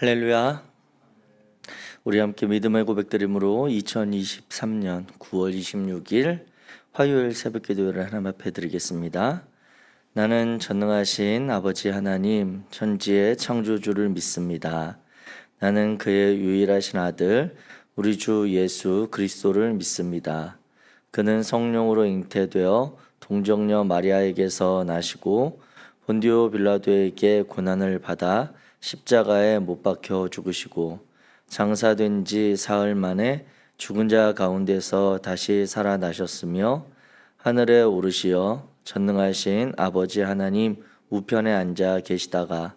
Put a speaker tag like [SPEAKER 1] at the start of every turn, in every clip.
[SPEAKER 1] 할렐루야. 우리 함께 믿음의 고백드림으로 2023년 9월 26일 화요일 새벽 기도를 하나님 앞에 드리겠습니다. 나는 전능하신 아버지 하나님 천지의 창조주를 믿습니다. 나는 그의 유일하신 아들 우리 주 예수 그리스도를 믿습니다. 그는 성령으로 잉태되어 동정녀 마리아에게서 나시고 본디오 빌라도에게 고난을 받아 십자가에 못 박혀 죽으시고 장사된 지 사흘 만에 죽은 자 가운데서 다시 살아나셨으며 하늘에 오르시어 전능하신 아버지 하나님 우편에 앉아 계시다가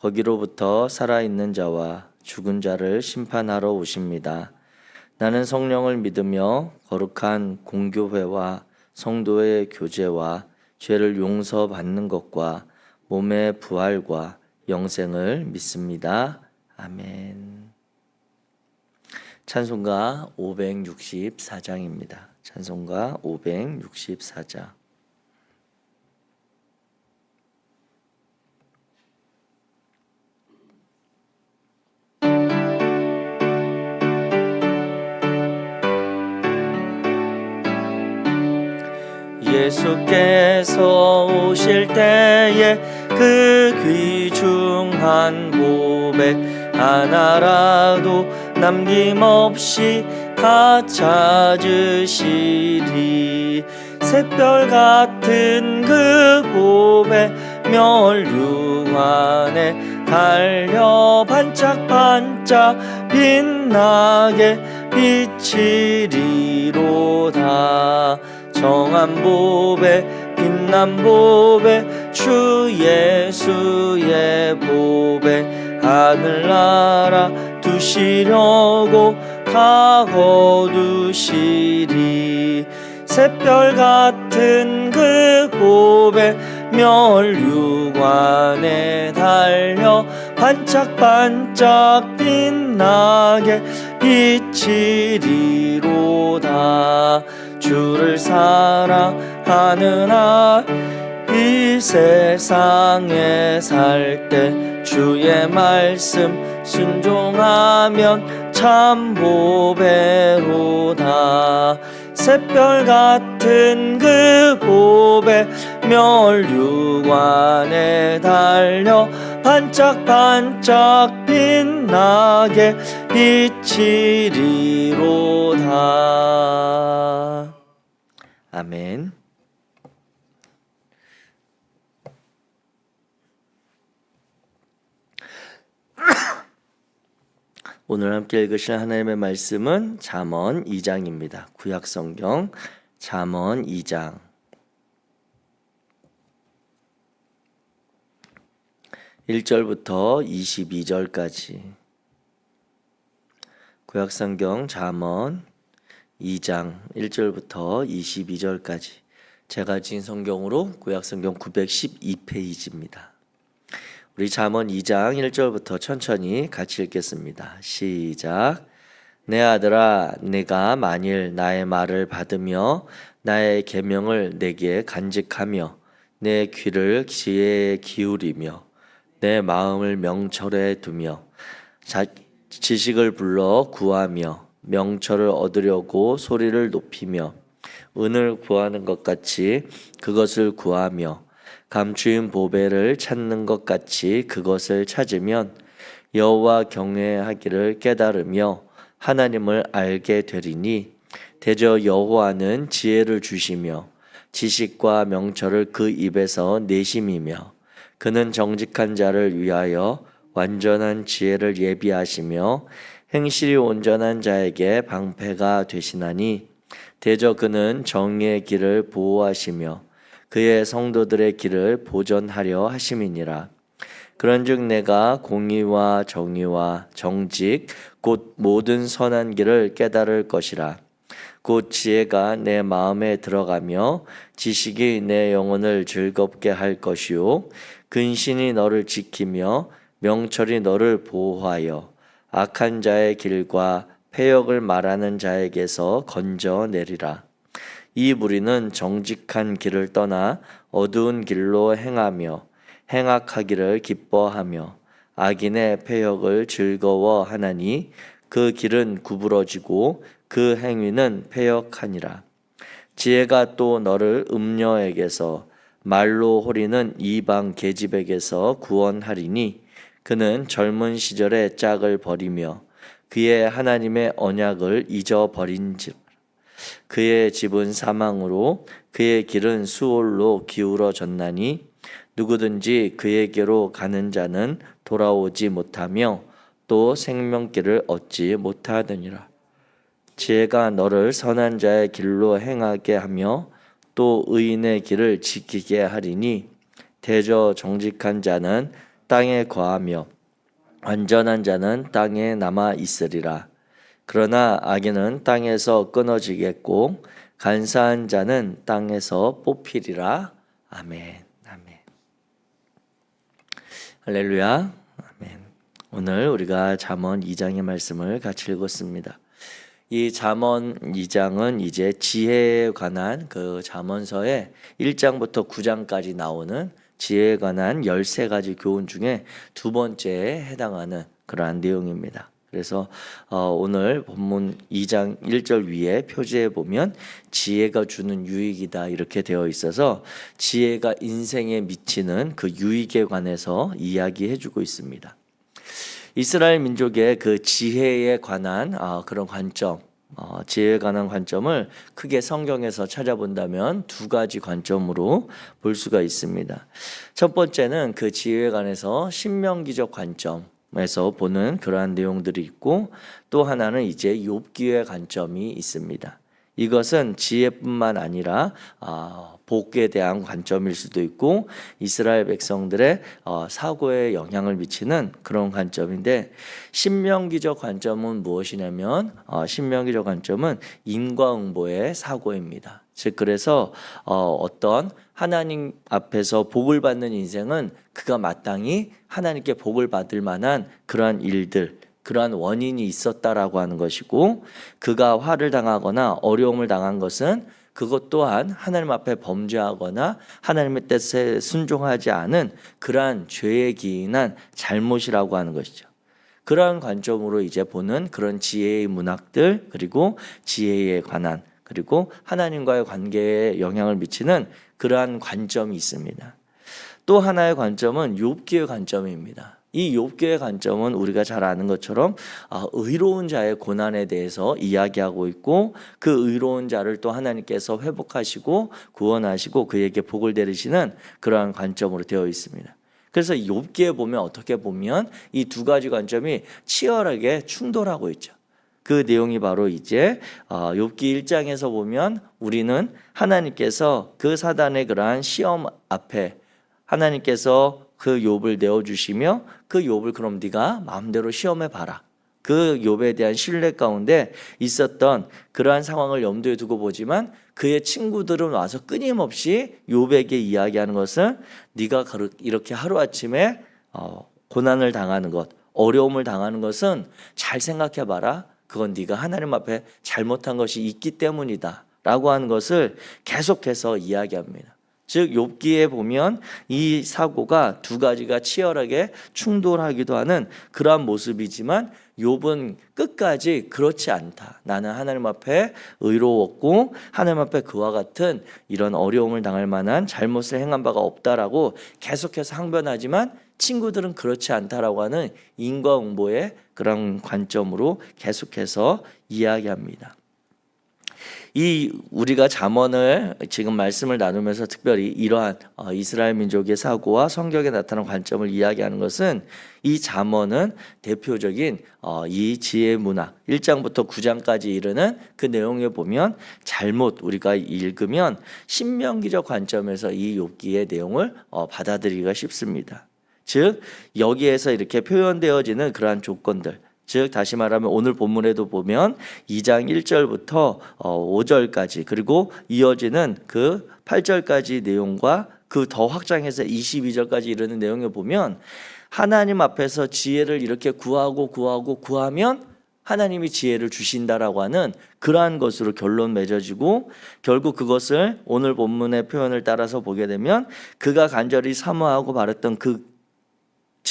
[SPEAKER 1] 거기로부터 살아있는 자와 죽은 자를 심판하러 오십니다. 나는 성령을 믿으며 거룩한 공교회와 성도의 교제와 죄를 용서받는 것과 몸의 부활과 영생을 믿습니다. 아멘. 찬송가 564장입니다. 찬송가 564장. 예수께서 오실 때에 그 귀중한 고백 하나라도 남김없이 다 찾으시리. 샛별 같은 그 고백 멸류 안에 달려 반짝반짝 빛나게 비치리로다. 정한 보배 빛난 보배 주 예수의 보배 하늘나라 두시려고 다 거두시리. 샛별 같은 그 보배 멸류관에 달려 반짝반짝 빛나게 비치리로다. 주를 사랑하는 이 세상에 살 때 주의 말씀 순종하면 참 보배로다. 샛별 같은 그 보배 멸류관에 달려 반짝반짝 빛나게 비치리로다. 아멘. 오늘 함께 읽으실 하나님의 말씀은 잠언 2장입니다. 구약성경 잠언 2장 1절부터 22절까지. 구약성경 잠언 2장 1절부터 22절까지. 제가 진 성경으로 구약성경 912페이지입니다. 우리 잠언 2장 1절부터 천천히 같이 읽겠습니다. 시작. 내 아들아, 내가 만일 나의 말을 받으며 나의 계명을 내게 간직하며 내 귀를 지혜에 기울이며 내 마음을 명철에 두며 지식을 불러 구하며 명철을 얻으려고 소리를 높이며 은을 구하는 것 같이 그것을 구하며 감추인 보배를 찾는 것 같이 그것을 찾으면 여호와 경외하기를 깨달으며 하나님을 알게 되리니 대저 여호와는 지혜를 주시며 지식과 명철을 그 입에서 내심이며 그는 정직한 자를 위하여 완전한 지혜를 예비하시며 행실이 온전한 자에게 방패가 되시나니 대저 그는 정의의 길을 보호하시며 그의 성도들의 길을 보전하려 하심이니라. 그런즉 내가 공의와 정의와 정직 곧 모든 선한 길을 깨달을 것이라. 곧 지혜가 내 마음에 들어가며 지식이 내 영혼을 즐겁게 할 것이요 근신이 너를 지키며 명철이 너를 보호하여 악한 자의 길과 패역을 말하는 자에게서 건져내리라. 이 무리는 정직한 길을 떠나 어두운 길로 행하며 행악하기를 기뻐하며 악인의 패역을 즐거워하나니 그 길은 구부러지고 그 행위는 패역하니라. 지혜가 또 너를 음녀에게서 말로 호리는 이방 계집에게서 구원하리니 그는 젊은 시절에 짝을 버리며 그의 하나님의 언약을 잊어버린즉 그의 집은 사망으로 그의 길은 수올로 기울어졌나니 누구든지 그에게로 가는 자는 돌아오지 못하며 또 생명길을 얻지 못하느니라. 지혜가 너를 선한 자의 길로 행하게 하며 또 의인의 길을 지키게 하리니 대저 정직한 자는 땅에 거하며 완전한 자는 땅에 남아 있으리라. 그러나 악인은 땅에서 끊어지겠고 간사한 자는 땅에서 뽑히리라. 아멘. 아멘. 할렐루야. 아멘. 오늘 우리가 잠언 2장의 말씀을 같이 읽었습니다. 이 잠언 2장은 이제 지혜에 관한 그 잠언서의 1장부터 9장까지 나오는 지혜에 관한 13가지 교훈 중에 두 번째에 해당하는 그러한 내용입니다. 그래서 오늘 본문 2장 1절 위에 표지에 보면 지혜가 주는 유익이다 이렇게 되어 있어서 지혜가 인생에 미치는 그 유익에 관해서 이야기해 주고 있습니다. 이스라엘 민족의 그 지혜에 관한 그런 관점, 지혜에 관한 관점을 크게 성경에서 찾아본다면 두 가지 관점으로 볼 수가 있습니다. 첫 번째는 그 지혜에 관해서 신명기적 관점에서 보는 그러한 내용들이 있고 또 하나는 이제 욥기의 관점이 있습니다. 이것은 지혜뿐만 아니라 복에 대한 관점일 수도 있고 이스라엘 백성들의 사고에 영향을 미치는 그런 관점인데 신명기적 관점은 무엇이냐면 신명기적 관점은 인과응보의 사고입니다. 즉 그래서 어떤 하나님 앞에서 복을 받는 인생은 그가 마땅히 하나님께 복을 받을 만한 그러한 일들 그러한 원인이 있었다라고 하는 것이고 그가 화를 당하거나 어려움을 당한 것은 그것 또한 하나님 앞에 범죄하거나 하나님의 뜻에 순종하지 않은 그러한 죄에 기인한 잘못이라고 하는 것이죠. 그러한 관점으로 이제 보는 그런 지혜의 문학들 그리고 지혜에 관한 그리고 하나님과의 관계에 영향을 미치는 그러한 관점이 있습니다. 또 하나의 관점은 욥기의 관점입니다. 이 욥기의 관점은 우리가 잘 아는 것처럼 의로운 자의 고난에 대해서 이야기하고 있고 그 의로운 자를 또 하나님께서 회복하시고 구원하시고 그에게 복을 내리시는 그러한 관점으로 되어 있습니다. 그래서 욥기에 보면 어떻게 보면 이 두 가지 관점이 치열하게 충돌하고 있죠. 그 내용이 바로 이제 욥기 1장에서 보면 우리는 하나님께서 그 사단의 그러한 시험 앞에 하나님께서 그 욥을 내어주시며 그 욥을 그럼 네가 마음대로 시험해 봐라. 그 욥에 대한 신뢰 가운데 있었던 그러한 상황을 염두에 두고 보지만 그의 친구들은 와서 끊임없이 욥에게 이야기하는 것은 네가 이렇게 하루아침에 고난을 당하는 것, 어려움을 당하는 것은 잘 생각해 봐라. 그건 네가 하나님 앞에 잘못한 것이 있기 때문이다 라고 하는 것을 계속해서 이야기합니다. 즉 욥기에 보면 이 사고가 두 가지가 치열하게 충돌하기도 하는 그러한 모습이지만 욥은 끝까지 그렇지 않다. 나는 하나님 앞에 의로웠고 하나님 앞에 그와 같은 이런 어려움을 당할 만한 잘못을 행한 바가 없다라고 계속해서 항변하지만 친구들은 그렇지 않다라고 하는 인과응보의 그런 관점으로 계속해서 이야기합니다. 이 우리가 잠언을 지금 말씀을 나누면서 특별히 이러한 이스라엘 민족의 사고와 성경에 나타난 관점을 이야기하는 것은 이 잠언은 대표적인 이 지혜 문학 1장부터 9장까지 이르는 그 내용에 보면 잘못 우리가 읽으면 신명기적 관점에서 이 욥기의 내용을 받아들이기가 쉽습니다. 즉 여기에서 이렇게 표현되어지는 그러한 조건들 즉 다시 말하면 오늘 본문에도 보면 2장 1절부터 5절까지 그리고 이어지는 그 8절까지 내용과 그 더 확장해서 22절까지 이르는 내용을 보면 하나님 앞에서 지혜를 이렇게 구하면 하나님이 지혜를 주신다라고 하는 그러한 것으로 결론 맺어지고 결국 그것을 오늘 본문의 표현을 따라서 보게 되면 그가 간절히 사모하고 바랐던 그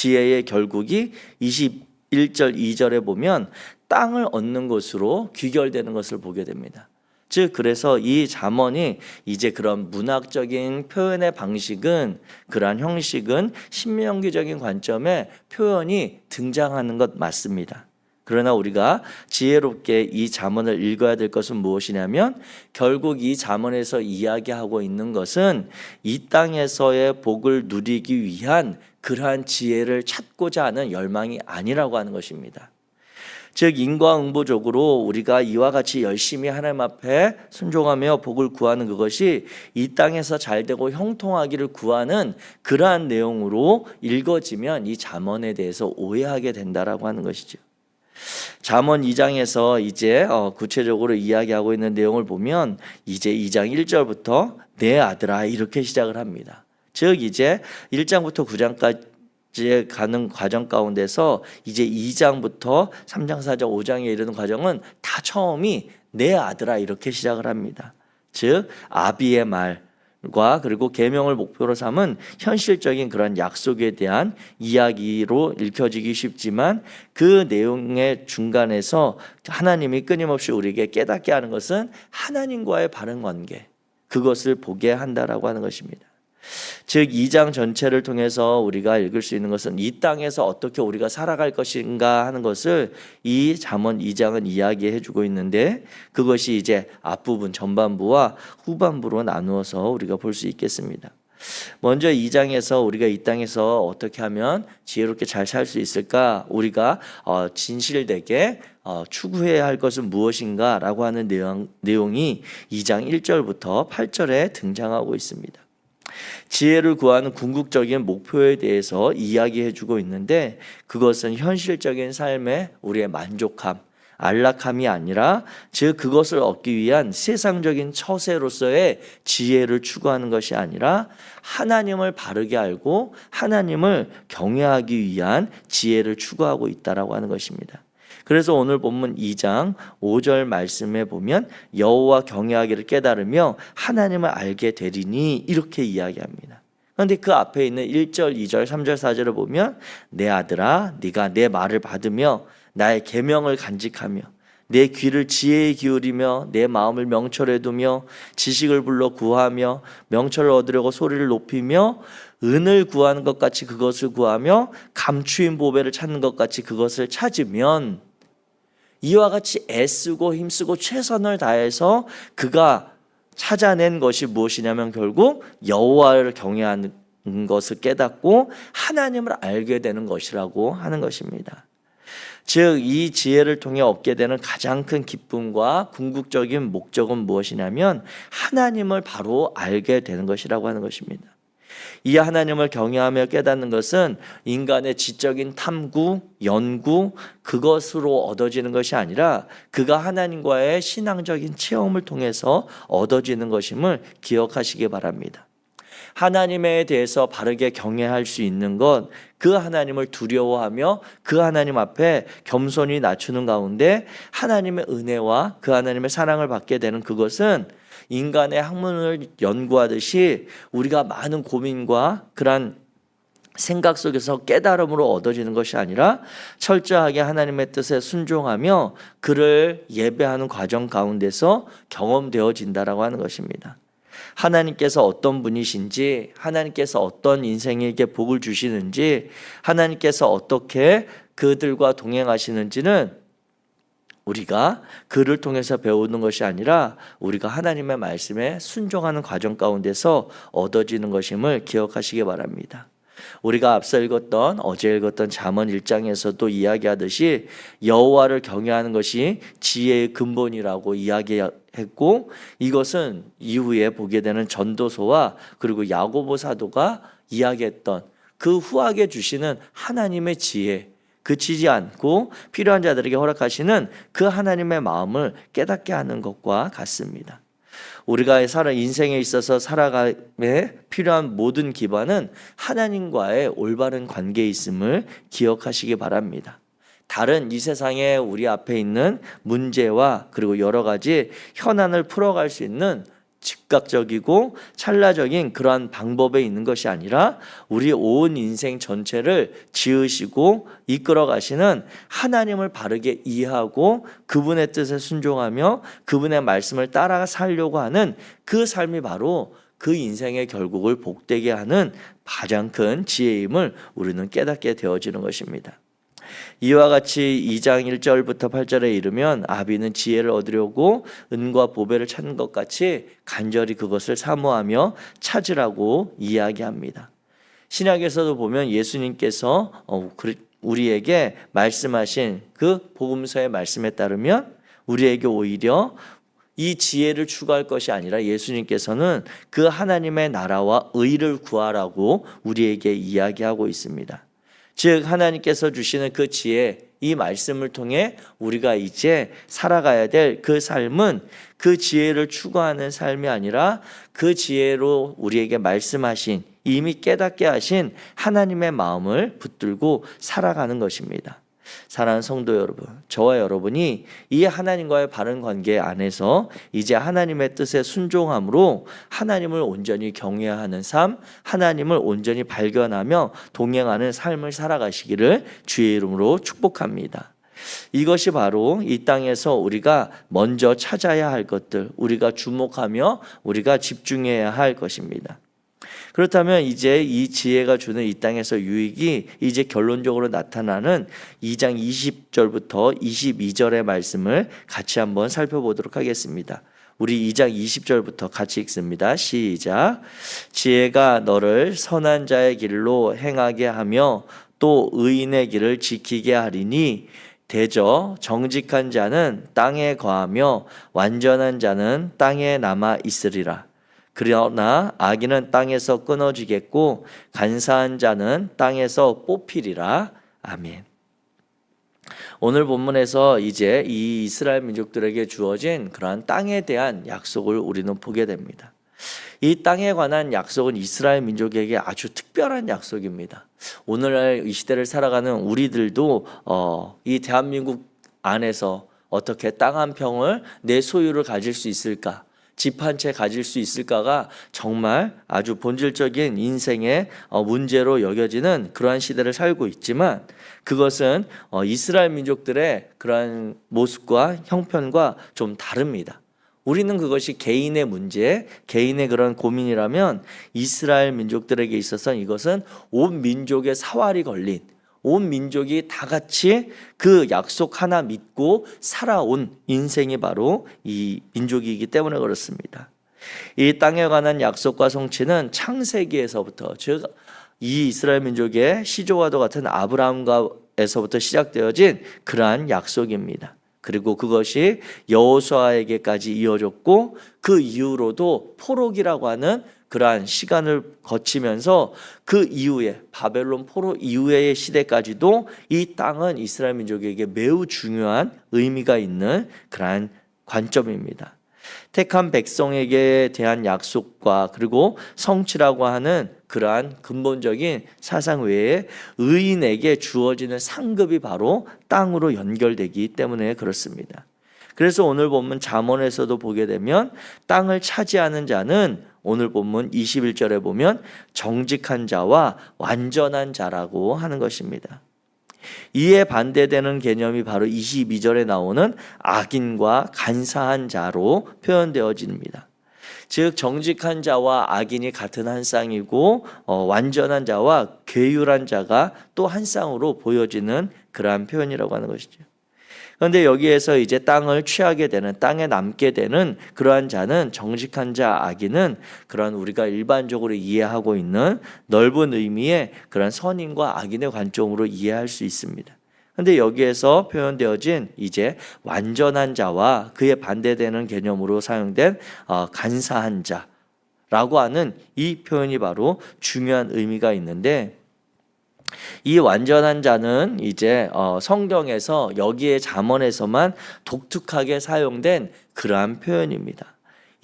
[SPEAKER 1] 지혜의 결국이 21절 2절에 보면 땅을 얻는 것으로 귀결되는 것을 보게 됩니다. 즉 그래서 이 잠언이 이제 그런 문학적인 표현의 방식은, 그러한 형식은 신명기적인 관점에 표현이 등장하는 것 맞습니다. 그러나 우리가 지혜롭게 이 잠언을 읽어야 될 것은 무엇이냐면, 결국 이 잠언에서 이야기하고 있는 것은 이 땅에서의 복을 누리기 위한 그러한 지혜를 찾고자 하는 열망이 아니라고 하는 것입니다. 즉 인과응보적으로 우리가 이와 같이 열심히 하나님 앞에 순종하며 복을 구하는 그것이 이 땅에서 잘되고 형통하기를 구하는 그러한 내용으로 읽어지면 이 잠언에 대해서 오해하게 된다라고 하는 것이죠. 잠언 2장에서 이제 구체적으로 이야기하고 있는 내용을 보면 이제 2장 1절부터 내 아들아 이렇게 시작을 합니다. 즉 이제 1장부터 9장까지 가는 과정 가운데서 이제 2장부터 3장, 4장, 5장에 이르는 과정은 다 처음이 내 아들아 이렇게 시작을 합니다. 즉 아비의 말과 그리고 계명을 목표로 삼은 현실적인 그런 약속에 대한 이야기로 읽혀지기 쉽지만, 그 내용의 중간에서 하나님이 끊임없이 우리에게 깨닫게 하는 것은 하나님과의 바른 관계, 그것을 보게 한다라고 하는 것입니다. 즉 2장 전체를 통해서 우리가 읽을 수 있는 것은 이 땅에서 어떻게 우리가 살아갈 것인가 하는 것을 이 잠언 2장은 이야기해 주고 있는데, 그것이 이제 앞부분 전반부와 후반부로 나누어서 우리가 볼 수 있겠습니다. 먼저 2장에서 우리가 이 땅에서 어떻게 하면 지혜롭게 잘 살 수 있을까, 우리가 진실되게 추구해야 할 것은 무엇인가 라고 하는 내용이 2장 1절부터 8절에 등장하고 있습니다. 지혜를 구하는 궁극적인 목표에 대해서 이야기해 주고 있는데, 그것은 현실적인 삶의 우리의 만족함, 안락함이 아니라 즉 그것을 얻기 위한 세상적인 처세로서의 지혜를 추구하는 것이 아니라 하나님을 바르게 알고 하나님을 경외하기 위한 지혜를 추구하고 있다라고 하는 것입니다. 그래서 오늘 본문 2장 5절 말씀에 보면 여호와 경외하기를 깨달으며 하나님을 알게 되리니 이렇게 이야기합니다. 그런데 그 앞에 있는 1절, 2절, 3절, 4절을 보면 내 아들아 네가 내 말을 받으며 나의 계명을 간직하며 내 귀를 지혜에 기울이며 내 마음을 명철에 두며 지식을 불러 구하며 명철을 얻으려고 소리를 높이며 은을 구하는 것 같이 그것을 구하며 감추인 보배를 찾는 것 같이 그것을 찾으면, 이와 같이 애쓰고 힘쓰고 최선을 다해서 그가 찾아낸 것이 무엇이냐면 결국 여호와를 경외하는 것을 깨닫고 하나님을 알게 되는 것이라고 하는 것입니다. 즉 이 지혜를 통해 얻게 되는 가장 큰 기쁨과 궁극적인 목적은 무엇이냐면 하나님을 바로 알게 되는 것이라고 하는 것입니다. 이 하나님을 경외하며 깨닫는 것은 인간의 지적인 탐구, 연구, 그것으로 얻어지는 것이 아니라 그가 하나님과의 신앙적인 체험을 통해서 얻어지는 것임을 기억하시기 바랍니다. 하나님에 대해서 바르게 경외할 수 있는 것, 그 하나님을 두려워하며 그 하나님 앞에 겸손히 낮추는 가운데 하나님의 은혜와 그 하나님의 사랑을 받게 되는 그것은 인간의 학문을 연구하듯이 우리가 많은 고민과 그러한 생각 속에서 깨달음으로 얻어지는 것이 아니라 철저하게 하나님의 뜻에 순종하며 그를 예배하는 과정 가운데서 경험되어진다라고 하는 것입니다. 하나님께서 어떤 분이신지, 하나님께서 어떤 인생에게 복을 주시는지, 하나님께서 어떻게 그들과 동행하시는지는 우리가 그를 통해서 배우는 것이 아니라 우리가 하나님의 말씀에 순종하는 과정 가운데서 얻어지는 것임을 기억하시기 바랍니다. 우리가 앞서 읽었던 어제 읽었던 잠언 1장에서도 이야기하듯이 여호와를 경외하는 것이 지혜의 근본이라고 이야기했고, 이것은 이후에 보게 되는 전도서와 그리고 야고보 사도가 이야기했던 그 후하게 주시는 하나님의 지혜, 그치지 않고 필요한 자들에게 허락하시는 그 하나님의 마음을 깨닫게 하는 것과 같습니다. 우리가 인생에 있어서 살아감에 필요한 모든 기반은 하나님과의 올바른 관계에 있음을 기억하시기 바랍니다. 다른 이 세상에 우리 앞에 있는 문제와 그리고 여러 가지 현안을 풀어갈 수 있는 즉각적이고 찰나적인 그러한 방법에 있는 것이 아니라 우리 온 인생 전체를 지으시고 이끌어 가시는 하나님을 바르게 이해하고 그분의 뜻에 순종하며 그분의 말씀을 따라 살려고 하는 그 삶이 바로 그 인생의 결국을 복되게 하는 가장 큰 지혜임을 우리는 깨닫게 되어지는 것입니다. 이와 같이 2장 1절부터 8절에 이르면 아비는 지혜를 얻으려고 은과 보배를 찾는 것 같이 간절히 그것을 사모하며 찾으라고 이야기합니다. 신약에서도 보면 예수님께서 우리에게 말씀하신 그 복음서의 말씀에 따르면 우리에게 오히려 이 지혜를 추구할 것이 아니라 예수님께서는 그 하나님의 나라와 의를 구하라고 우리에게 이야기하고 있습니다. 즉 하나님께서 주시는 그 지혜, 이 말씀을 통해 우리가 이제 살아가야 될 그 삶은 그 지혜를 추구하는 삶이 아니라 그 지혜로 우리에게 말씀하신, 이미 깨닫게 하신 하나님의 마음을 붙들고 살아가는 것입니다. 사랑하는 성도 여러분, 저와 여러분이 이 하나님과의 바른 관계 안에서 이제 하나님의 뜻에 순종함으로 하나님을 온전히 경외하는 삶, 하나님을 온전히 발견하며 동행하는 삶을 살아가시기를 주의 이름으로 축복합니다. 이것이 바로 이 땅에서 우리가 먼저 찾아야 할 것들, 우리가 주목하며 우리가 집중해야 할 것입니다. 그렇다면 이제 이 지혜가 주는 이 땅에서 유익이 이제 결론적으로 나타나는 2장 20절부터 22절의 말씀을 같이 한번 살펴보도록 하겠습니다. 우리 2장 20절부터 같이 읽습니다. 시작. 지혜가 너를 선한 자의 길로 행하게 하며 또 의인의 길을 지키게 하리니 대저 정직한 자는 땅에 거하며 완전한 자는 땅에 남아 있으리라. 그러나 악인은 땅에서 끊어지겠고 간사한 자는 땅에서 뽑히리라. 아멘. 오늘 본문에서 이제 이 이스라엘 민족들에게 주어진 그러한 땅에 대한 약속을 우리는 보게 됩니다. 이 땅에 관한 약속은 이스라엘 민족에게 아주 특별한 약속입니다. 오늘날 이 시대를 살아가는 우리들도 이 대한민국 안에서 어떻게 땅 한 평을 내 소유를 가질 수 있을까? 집 한 채 가질 수 있을까가 정말 아주 본질적인 인생의 문제로 여겨지는 그러한 시대를 살고 있지만 그것은 이스라엘 민족들의 그러한 모습과 형편과 좀 다릅니다. 우리는 그것이 개인의 문제, 개인의 그런 고민이라면 이스라엘 민족들에게 있어서는 이것은 온 민족의 사활이 걸린, 온 민족이 다 같이 그 약속 하나 믿고 살아온 인생이 바로 이 민족이기 때문에 그렇습니다. 이 땅에 관한 약속과 성취는 창세기에서부터, 즉 이 이스라엘 민족의 시조와도 같은 아브라함에서부터 시작되어진 그러한 약속입니다. 그리고 그것이 여호수아에게까지 이어졌고 그 이후로도 포로기라고 하는 그러한 시간을 거치면서 그 이후에 바벨론 포로 이후의 시대까지도 이 땅은 이스라엘 민족에게 매우 중요한 의미가 있는 그러한 관점입니다. 택한 백성에게 대한 약속과 그리고 성취라고 하는 그러한 근본적인 사상 외에 의인에게 주어지는 상급이 바로 땅으로 연결되기 때문에 그렇습니다. 그래서 오늘 본문 잠언에서도 보게 되면 땅을 차지하는 자는 오늘 본문 21절에 보면 정직한 자와 완전한 자라고 하는 것입니다. 이에 반대되는 개념이 바로 22절에 나오는 악인과 간사한 자로 표현되어집니다. 즉 정직한 자와 악인이 같은 한 쌍이고 완전한 자와 괴율한 자가 또 한 쌍으로 보여지는 그러한 표현이라고 하는 것이죠. 그런데 여기에서 이제 땅을 취하게 되는, 땅에 남게 되는 그러한 자는, 정직한 자, 악인은 그러한 우리가 일반적으로 이해하고 있는 넓은 의미의 그러한 선인과 악인의 관점으로 이해할 수 있습니다. 그런데 여기에서 표현되어진 이제 완전한 자와 그에 반대되는 개념으로 사용된 간사한 자라고 하는 이 표현이 바로 중요한 의미가 있는데, 이 완전한 자는 이제 성경에서 여기에 잠언에서만 독특하게 사용된 그러한 표현입니다.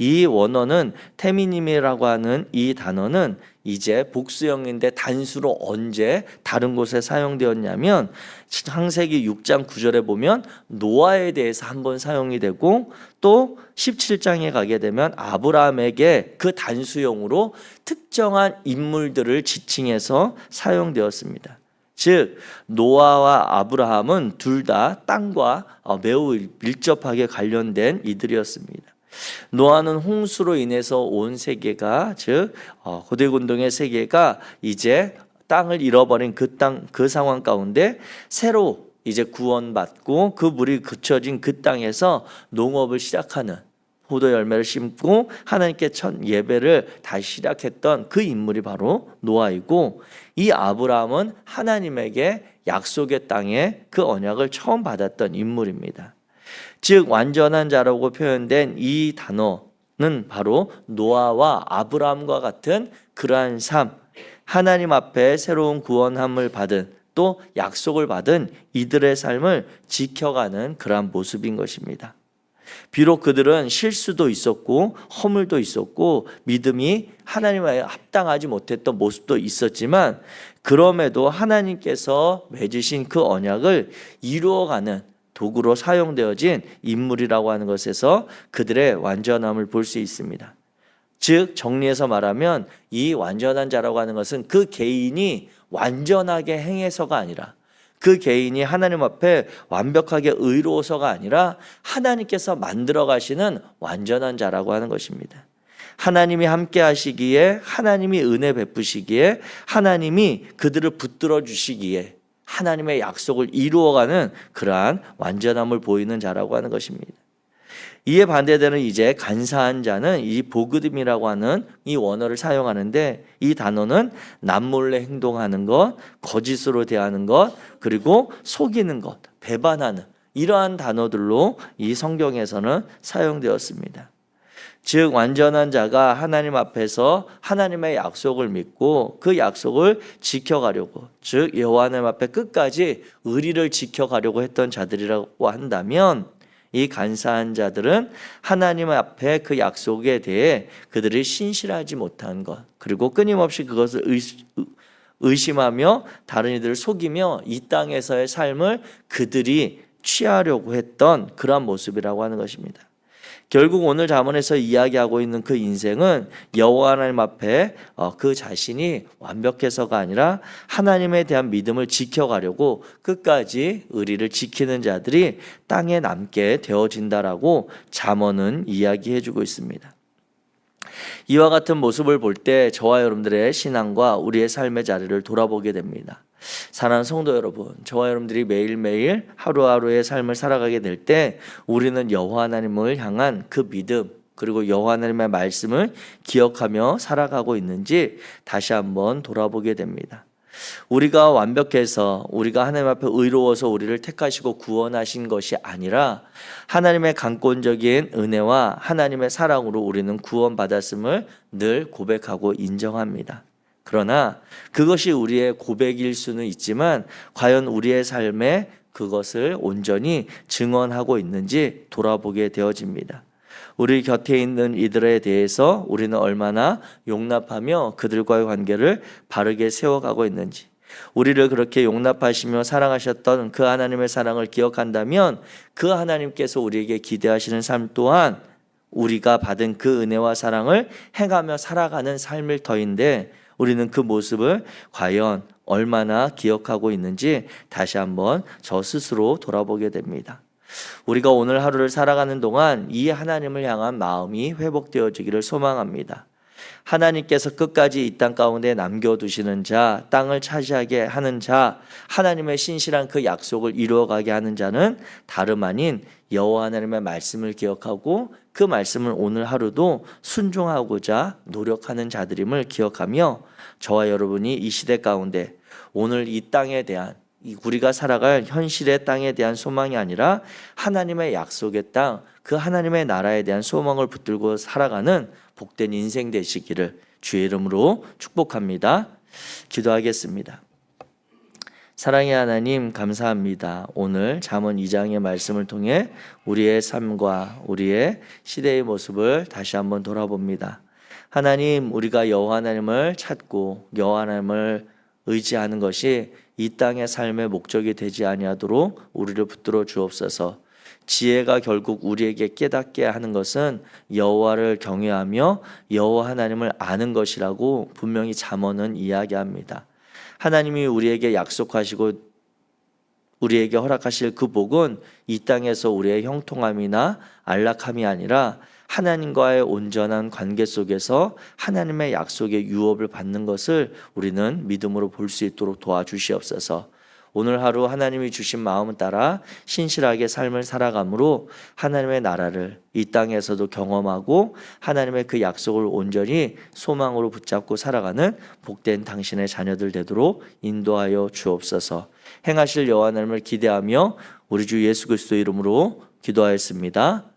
[SPEAKER 1] 이 원어는 테미님이라고 하는 이 단어는 이제 복수형인데 단수로 언제 다른 곳에 사용되었냐면 창세기 6장 9절에 보면 노아에 대해서 한번 사용이 되고 또 17장에 가게 되면 아브라함에게 그 단수형으로 특정한 인물들을 지칭해서 사용되었습니다. 즉 노아와 아브라함은 둘 다 땅과 매우 밀접하게 관련된 이들이었습니다. 노아는 홍수로 인해서 온 세계가 즉 고대곤동의 세계가 이제 땅을 잃어버린 그 상황 가운데 새로 이제 구원받고 그 물이 그쳐진 그 땅에서 농업을 시작하는 포도 열매를 심고 하나님께 첫 예배를 다시 시작했던 그 인물이 바로 노아이고 이 아브라함은 하나님에게 약속의 땅에 그 언약을 처음 받았던 인물입니다. 즉 완전한 자라고 표현된 이 단어는 바로 노아와 아브라함과 같은 그러한 삶, 하나님 앞에 새로운 구원함을 받은 또 약속을 받은 이들의 삶을 지켜가는 그러한 모습인 것입니다. 비록 그들은 실수도 있었고 허물도 있었고 믿음이 하나님에 합당하지 못했던 모습도 있었지만 그럼에도 하나님께서 맺으신 그 언약을 이루어가는 도구로 사용되어진 인물이라고 하는 것에서 그들의 완전함을 볼 수 있습니다. 즉 정리해서 말하면 이 완전한 자라고 하는 것은 그 개인이 완전하게 행해서가 아니라 그 개인이 하나님 앞에 완벽하게 의로워서가 아니라 하나님께서 만들어 가시는 완전한 자라고 하는 것입니다. 하나님이 함께 하시기에 하나님이 은혜 베푸시기에 하나님이 그들을 붙들어 주시기에 하나님의 약속을 이루어가는 그러한 완전함을 보이는 자라고 하는 것입니다. 이에 반대되는 이제 간사한 자는 이 보그듬이라고 하는 이 원어를 사용하는데 이 단어는 남몰래 행동하는 것, 거짓으로 대하는 것, 그리고 속이는 것, 배반하는 이러한 단어들로 이 성경에서는 사용되었습니다. 즉 완전한 자가 하나님 앞에서 하나님의 약속을 믿고 그 약속을 지켜가려고 즉 여호와 하나님 앞에 끝까지 의리를 지켜가려고 했던 자들이라고 한다면 이 간사한 자들은 하나님 앞에 그 약속에 대해 그들이 신실하지 못한 것 그리고 끊임없이 그것을 의심하며 다른 이들을 속이며 이 땅에서의 삶을 그들이 취하려고 했던 그러한 모습이라고 하는 것입니다. 결국 오늘 잠언에서 이야기하고 있는 그 인생은 여호와 하나님 앞에 그 자신이 완벽해서가 아니라 하나님에 대한 믿음을 지켜가려고 끝까지 의리를 지키는 자들이 땅에 남게 되어진다라고 잠언은 이야기해주고 있습니다. 이와 같은 모습을 볼 때 저와 여러분들의 신앙과 우리의 삶의 자리를 돌아보게 됩니다. 사랑하는 성도 여러분, 저와 여러분들이 매일매일 하루하루의 삶을 살아가게 될 때 우리는 여호와 하나님을 향한 그 믿음 그리고 여호와 하나님의 말씀을 기억하며 살아가고 있는지 다시 한번 돌아보게 됩니다. 우리가 완벽해서 우리가 하나님 앞에 의로워서 우리를 택하시고 구원하신 것이 아니라 하나님의 강권적인 은혜와 하나님의 사랑으로 우리는 구원받았음을 늘 고백하고 인정합니다. 그러나 그것이 우리의 고백일 수는 있지만 과연 우리의 삶에 그것을 온전히 증언하고 있는지 돌아보게 되어집니다. 우리 곁에 있는 이들에 대해서 우리는 얼마나 용납하며 그들과의 관계를 바르게 세워가고 있는지, 우리를 그렇게 용납하시며 사랑하셨던 그 하나님의 사랑을 기억한다면 그 하나님께서 우리에게 기대하시는 삶 또한 우리가 받은 그 은혜와 사랑을 행하며 살아가는 삶일 터인데 우리는 그 모습을 과연 얼마나 기억하고 있는지 다시 한번 저 스스로 돌아보게 됩니다. 우리가 오늘 하루를 살아가는 동안 이 하나님을 향한 마음이 회복되어지기를 소망합니다. 하나님께서 끝까지 이 땅 가운데 남겨두시는 자, 땅을 차지하게 하는 자, 하나님의 신실한 그 약속을 이루어가게 하는 자는 다름 아닌 여호와 하나님의 말씀을 기억하고 그 말씀을 오늘 하루도 순종하고자 노력하는 자들임을 기억하며 저와 여러분이 이 시대 가운데 오늘 이 땅에 대한 우리가 살아갈 현실의 땅에 대한 소망이 아니라 하나님의 약속의 땅, 그 하나님의 나라에 대한 소망을 붙들고 살아가는 복된 인생 되시기를 주의 이름으로 축복합니다. 기도하겠습니다. 사랑의 하나님 감사합니다. 오늘 잠언 2장의 말씀을 통해 우리의 삶과 우리의 시대의 모습을 다시 한번 돌아봅니다. 하나님, 우리가 여호와 하나님을 찾고 여호와 하나님을 의지하는 것이 이 땅의 삶의 목적이 되지 아니하도록 우리를 붙들어 주옵소서. 지혜가 결국 우리에게 깨닫게 하는 것은 여호와를 경외하며 여호와 하나님을 아는 것이라고 분명히 잠언은 이야기합니다. 하나님이 우리에게 약속하시고 우리에게 허락하실 그 복은 이 땅에서 우리의 형통함이나 안락함이 아니라 하나님과의 온전한 관계 속에서 하나님의 약속의 유업을 받는 것을 우리는 믿음으로 볼 수 있도록 도와주시옵소서. 오늘 하루 하나님이 주신 마음 따라 신실하게 삶을 살아감으로 하나님의 나라를 이 땅에서도 경험하고 하나님의 그 약속을 온전히 소망으로 붙잡고 살아가는 복된 당신의 자녀들 되도록 인도하여 주옵소서. 행하실 여호와 하나님을 기대하며 우리 주 예수 그리스도 이름으로 기도하였습니다.